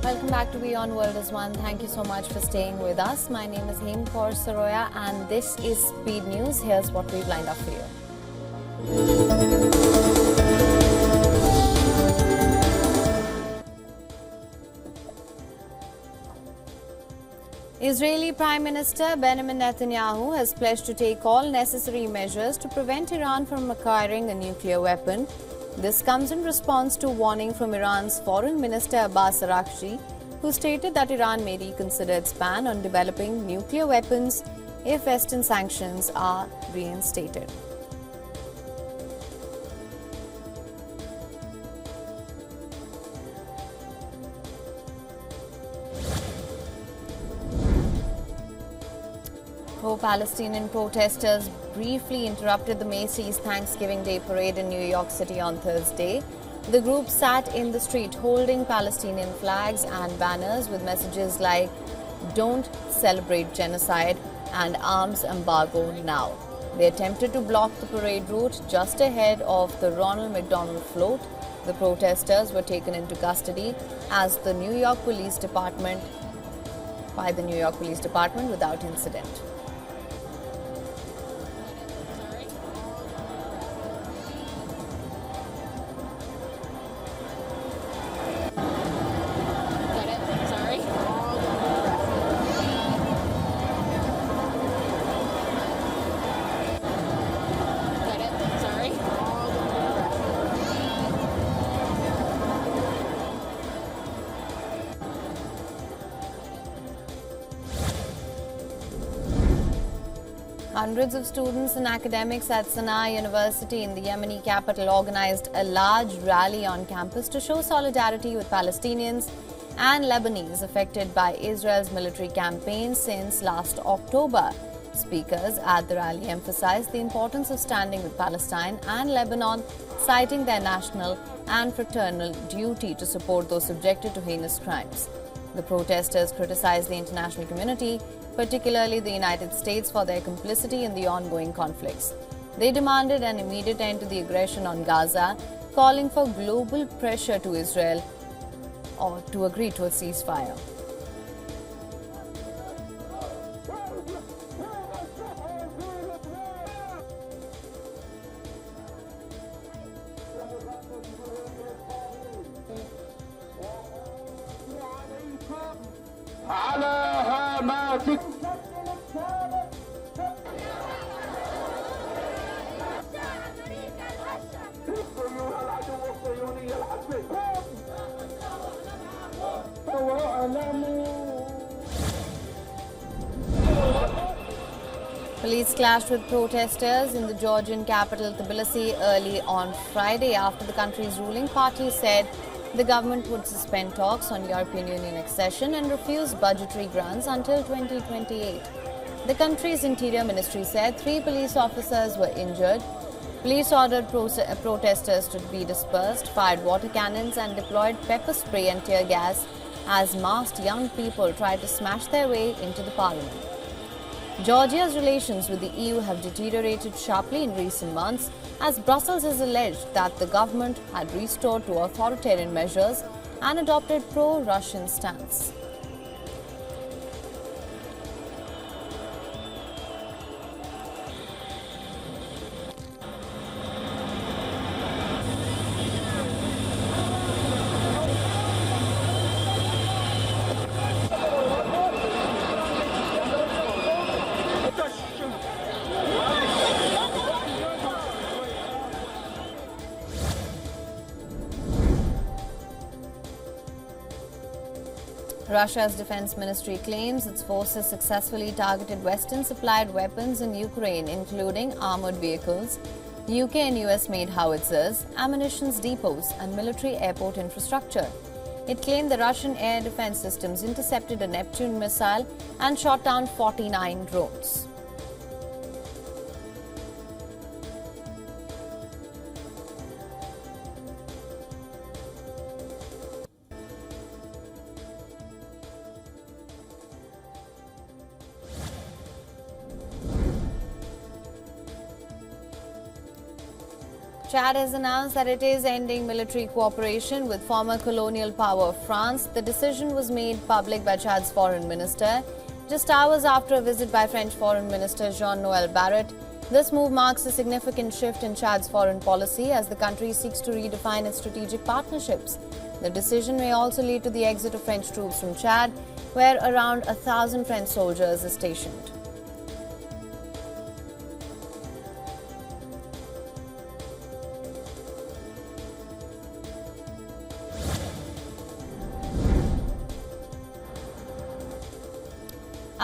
Welcome back to Beyond World is One. Thank you so much for staying with us. My name is Hem Kaur Saroya and this is Speed News. Here's what we've lined up for you. Israeli Prime Minister Benjamin Netanyahu has pledged to take all necessary measures to prevent Iran from acquiring a nuclear weapon. This comes in response to warning from Iran's Foreign Minister Abbas Araghchi, who stated that Iran may reconsider its ban on developing nuclear weapons if Western sanctions are reinstated. Pro-Palestinian protesters briefly interrupted the Macy's Thanksgiving Day parade in New York City on Thursday. The group sat in the street holding Palestinian flags and banners with messages like "Don't celebrate genocide" and "Arms embargo now." They attempted to block the parade route just ahead of the Ronald McDonald float. The protesters were taken into custody as the New York Police Department without incident. Hundreds of students and academics at Sana'a University in the Yemeni capital organized a large rally on campus to show solidarity with Palestinians and Lebanese affected by Israel's military campaign since last October. Speakers at the rally emphasized the importance of standing with Palestine and Lebanon, citing their national and fraternal duty to support those subjected to heinous crimes. The protesters criticized the international community, particularly the United States, for their complicity in the ongoing conflicts. They demanded an immediate end to the aggression on Gaza, calling for global pressure to Israel or to agree to a ceasefire. Police clashed with protesters in the Georgian capital Tbilisi early on Friday after the country's ruling party said the government would suspend talks on European Union accession and refuse budgetary grants until 2028. The country's Interior Ministry said 3 police officers were injured. Police ordered protesters to be dispersed, fired water cannons and deployed pepper spray and tear gas as masked young people tried to smash their way into the parliament. Georgia's relations with the EU have deteriorated sharply in recent months as Brussels has alleged that the government had restored to authoritarian measures and adopted pro-Russian stance. Russia's defense ministry claims its forces successfully targeted Western-supplied weapons in Ukraine, including armored vehicles, UK and US made howitzers, ammunition depots, and military airport infrastructure. It claimed the Russian air defense systems intercepted a Neptune missile and shot down 49 drones. Chad has announced that it is ending military cooperation with former colonial power France. The decision was made public by Chad's foreign minister just hours after a visit by French Foreign Minister Jean-Noël Barrot. This move marks a significant shift in Chad's foreign policy as the country seeks to redefine its strategic partnerships. The decision may also lead to the exit of French troops from Chad, where around 1,000 French soldiers are stationed.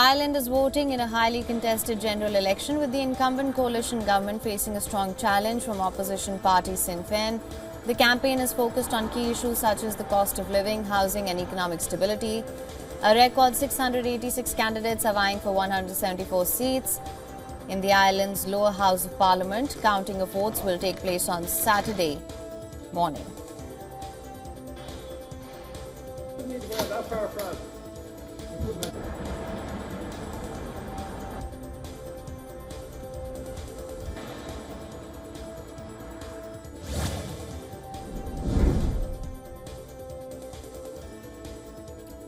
Ireland is voting in a highly contested general election, with the incumbent coalition government facing a strong challenge from opposition party Sinn Féin. The campaign is focused on key issues such as the cost of living, housing and economic stability. A record 686 candidates are vying for 174 seats in the island's lower house of parliament. Counting of votes will take place on Saturday morning.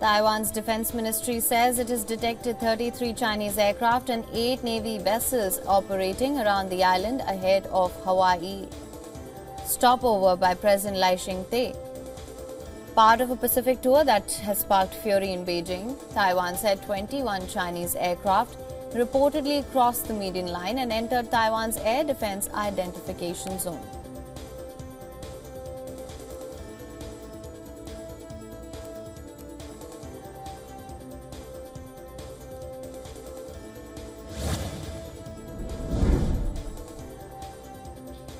Taiwan's defense ministry says it has detected 33 Chinese aircraft and 8 Navy vessels operating around the island ahead of Hawaii stopover by President Lai Ching-te. Part of a Pacific tour that has sparked fury in Beijing, Taiwan said 21 Chinese aircraft reportedly crossed the median line and entered Taiwan's air defense identification zone.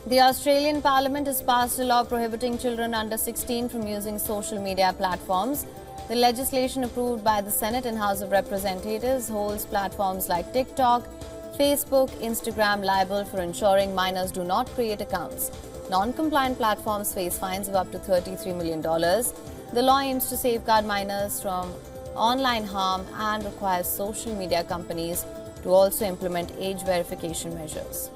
The Australian Parliament has passed a law prohibiting children under 16 from using social media platforms. The legislation approved by the Senate and House of Representatives holds platforms like TikTok, Facebook, Instagram liable for ensuring minors do not create accounts. Non-compliant platforms face fines of up to $33 million. The law aims to safeguard minors from online harm and requires social media companies to also implement age verification measures.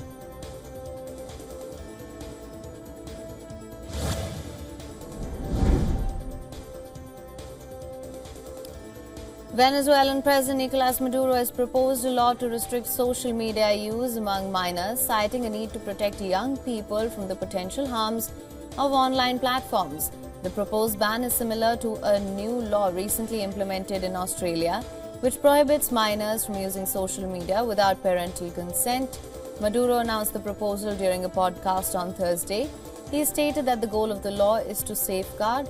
Venezuelan President Nicolas Maduro has proposed a law to restrict social media use among minors, citing a need to protect young people from the potential harms of online platforms. The proposed ban is similar to a new law recently implemented in Australia, which prohibits minors from using social media without parental consent. Maduro announced the proposal during a podcast on Thursday. He stated that the goal of the law is to safeguard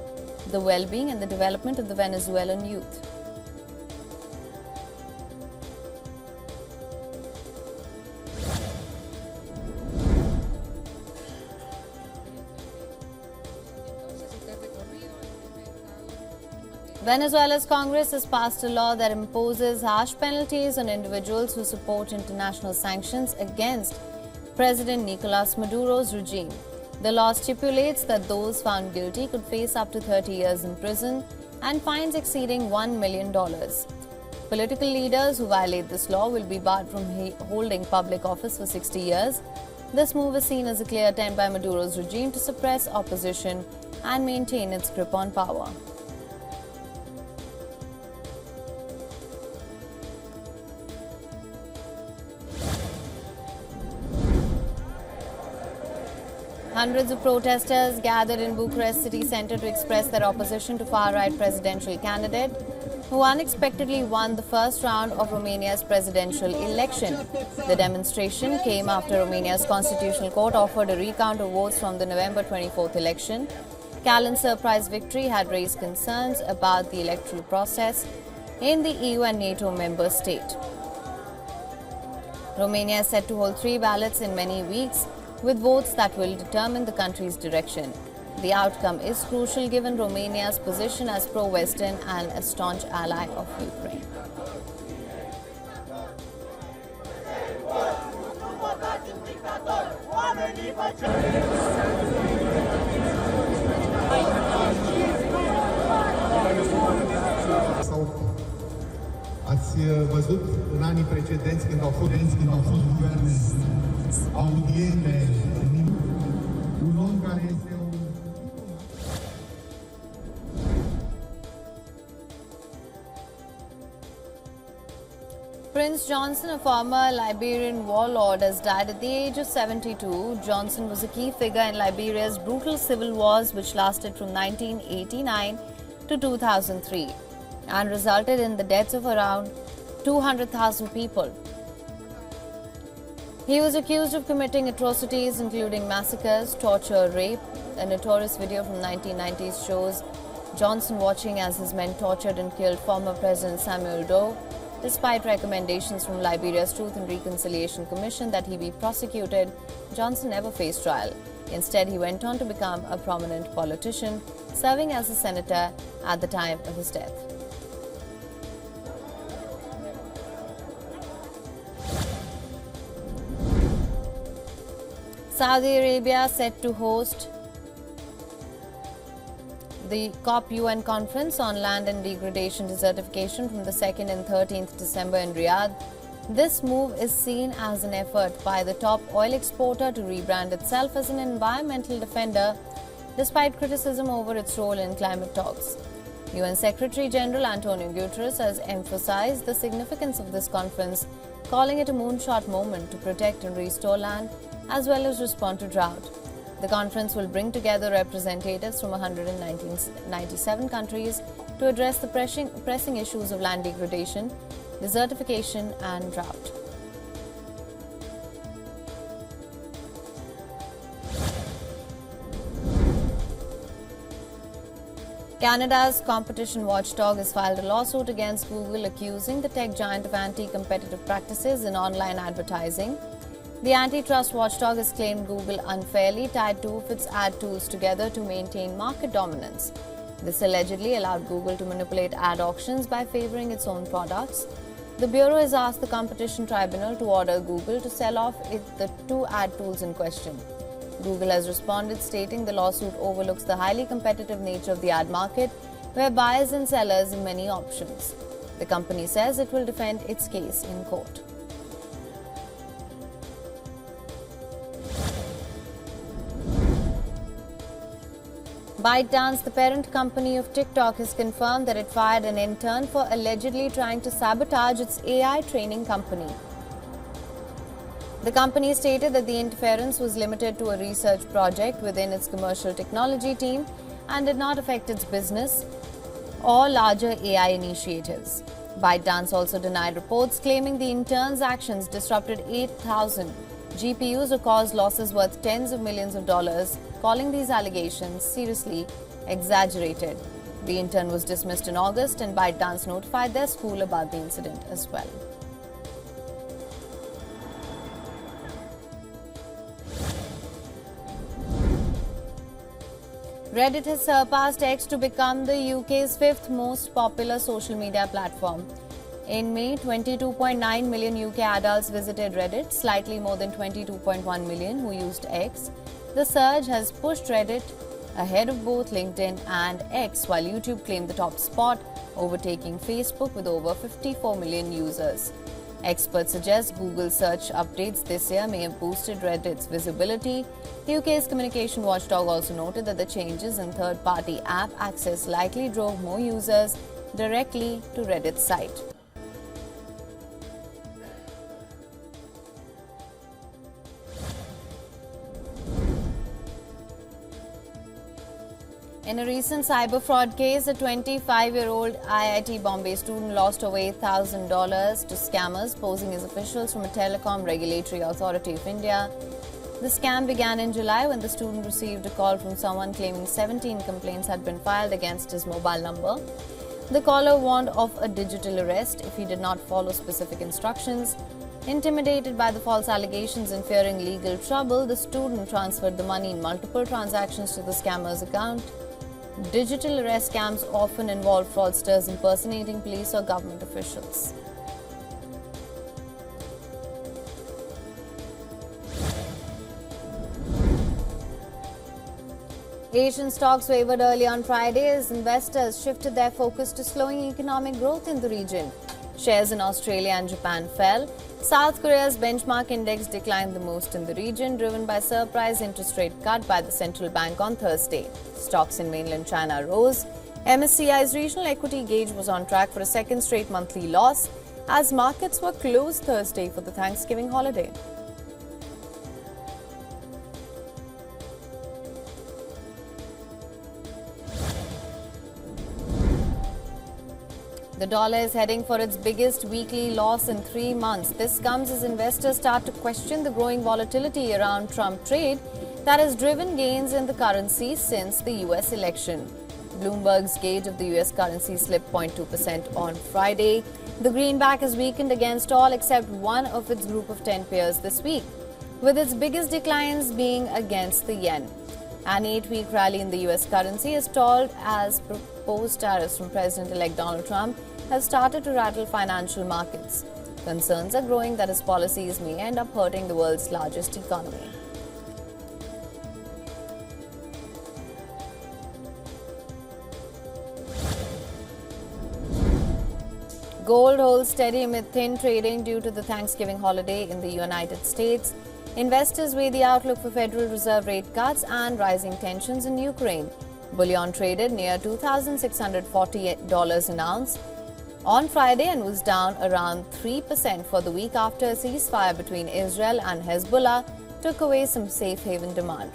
the well-being and the development of the Venezuelan youth. Venezuela's Congress has passed a law that imposes harsh penalties on individuals who support international sanctions against President Nicolas Maduro's regime. The law stipulates that those found guilty could face up to 30 years in prison and fines exceeding $1 million. Political leaders who violate this law will be barred from holding public office for 60 years. This move is seen as a clear attempt by Maduro's regime to suppress opposition and maintain its grip on power. Hundreds of protesters gathered in Bucharest city centre to express their opposition to far-right presidential candidate who unexpectedly won the first round of Romania's presidential election. The demonstration came after Romania's constitutional court offered a recount of votes from the November 24th election. Calan's surprise victory had raised concerns about the electoral process in the EU and NATO member state. Romania is set to hold 3 ballots in many weeks, with votes that will determine the country's direction. The outcome is crucial given Romania's position as pro-Western and a staunch ally of Ukraine. Ați văzut în anii precedenți când au fost guverne, audiere, Prince Johnson, a former Liberian warlord, has died at the age of 72. Johnson was a key figure in Liberia's brutal civil wars, which lasted from 1989 to 2003 and resulted in the deaths of around 200,000 people. He was accused of committing atrocities including massacres, torture, rape. A notorious video from 1990s shows Johnson watching as his men tortured and killed former President Samuel Doe. Despite recommendations from Liberia's Truth and Reconciliation Commission that he be prosecuted, Johnson never faced trial. Instead, he went on to become a prominent politician, serving as a senator at the time of his death. Saudi Arabia set to host the COP UN conference on land and degradation desertification from the 2nd and 13th December in Riyadh. This move is seen as an effort by the top oil exporter to rebrand itself as an environmental defender, despite criticism over its role in climate talks. UN Secretary General Antonio Guterres has emphasized the significance of this conference, calling it a moonshot moment to protect and restore land as well as respond to drought. The conference will bring together representatives from 197 countries to address the pressing issues of land degradation, desertification and drought. Canada's competition watchdog has filed a lawsuit against Google accusing the tech giant of anti-competitive practices in online advertising. The antitrust watchdog has claimed Google unfairly tied two of its ad tools together to maintain market dominance. This allegedly allowed Google to manipulate ad auctions by favoring its own products. The Bureau has asked the Competition Tribunal to order Google to sell off the two ad tools in question. Google has responded, stating the lawsuit overlooks the highly competitive nature of the ad market, where buyers and sellers have many options. The company says it will defend its case in court. ByteDance, the parent company of TikTok, has confirmed that it fired an intern for allegedly trying to sabotage its AI training company. The company stated that the interference was limited to a research project within its commercial technology team and did not affect its business or larger AI initiatives. ByteDance also denied reports claiming the intern's actions disrupted 8,000 GPUs or caused losses worth tens of millions of dollars, calling these allegations seriously exaggerated. The intern was dismissed in August, and ByteDance notified their school about the incident as well. Reddit has surpassed X to become the UK's fifth most popular social media platform. In May, 22.9 million UK adults visited Reddit, slightly more than 22.1 million who used X. The surge has pushed Reddit ahead of both LinkedIn and X, while YouTube claimed the top spot, overtaking Facebook with over 54 million users. Experts suggest Google search updates this year may have boosted Reddit's visibility. The UK's communication watchdog also noted that the changes in third-party app access likely drove more users directly to Reddit's site. In a recent cyber fraud case, a 25-year-old IIT Bombay student lost over $8,000 to scammers posing as officials from a telecom regulatory authority of India. The scam began in July when the student received a call from someone claiming 17 complaints had been filed against his mobile number. The caller warned of a digital arrest if he did not follow specific instructions. Intimidated by the false allegations and fearing legal trouble, the student transferred the money in multiple transactions to the scammer's account. Digital arrest scams often involve fraudsters impersonating police or government officials. Asian stocks wavered early on Friday as investors shifted their focus to slowing economic growth in the region. Shares in Australia and Japan fell. South Korea's benchmark index declined the most in the region, driven by surprise interest rate cut by the central bank on Thursday. Stocks in mainland China rose. MSCI's regional equity gauge was on track for a second straight monthly loss. as markets were closed Thursday for the Thanksgiving holiday. The dollar is heading for its biggest weekly loss in 3 months. This comes as investors start to question the growing volatility around Trump trade that has driven gains in the currency since the US election. Bloomberg's gauge of the US currency slipped 0.2% on Friday. The greenback has weakened against all except one of its group of 10 peers this week, with its biggest declines being against the yen. An 8-week rally in the US currency has stalled as proposed tariffs from President-elect Donald Trump have started to rattle financial markets. Concerns are growing that his policies may end up hurting the world's largest economy. Gold holds steady amid thin trading due to the Thanksgiving holiday in the United States. Investors weigh the outlook for Federal Reserve rate cuts and rising tensions in Ukraine. Bullion traded near $2,640 an ounce on Friday and was down around 3% for the week after a ceasefire between Israel and Hezbollah took away some safe haven demand.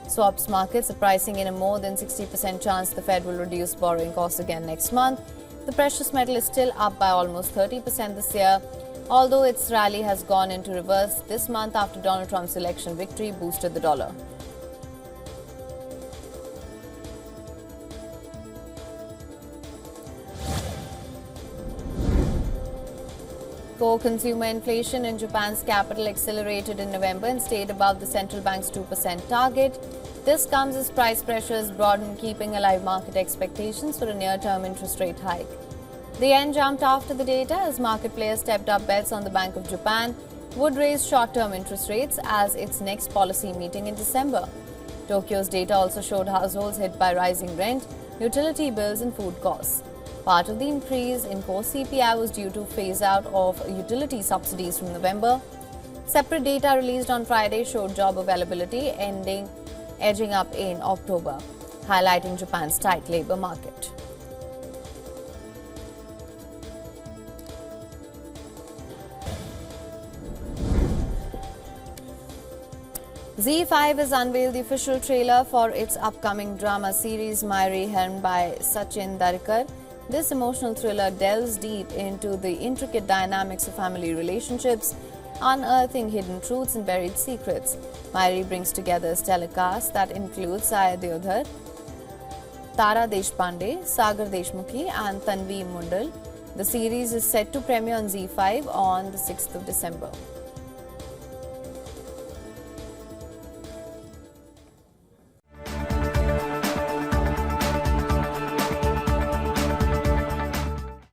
Swaps markets are pricing in a more than 60% chance the Fed will reduce borrowing costs again next month. The precious metal is still up by almost 30% this year, although its rally has gone into reverse this month after Donald Trump's election victory boosted the dollar. Core consumer inflation in Japan's capital accelerated in November and stayed above the central bank's 2% target. This comes as price pressures broaden, keeping alive market expectations for a near-term interest rate hike. The yen jumped after the data as market players stepped up bets on the Bank of Japan would raise short-term interest rates as its next policy meeting in December. Tokyo's data also showed households hit by rising rent, utility bills and food costs. Part of the increase in core CPI was due to phase-out of utility subsidies from November. Separate data released on Friday showed job availability edging up in October, highlighting Japan's tight labor market. ZEE5 has unveiled the official trailer for its upcoming drama series Mairi, helmed by Sachin Darikar. This emotional thriller delves deep into the intricate dynamics of family relationships, unearthing hidden truths and buried secrets. Mairi brings together a stellar cast that includes Saya Deodhar, Tara Deshpande, Sagar Deshmukhi and Tanvi Mundal. The series is set to premiere on ZEE5 on the 6th of December.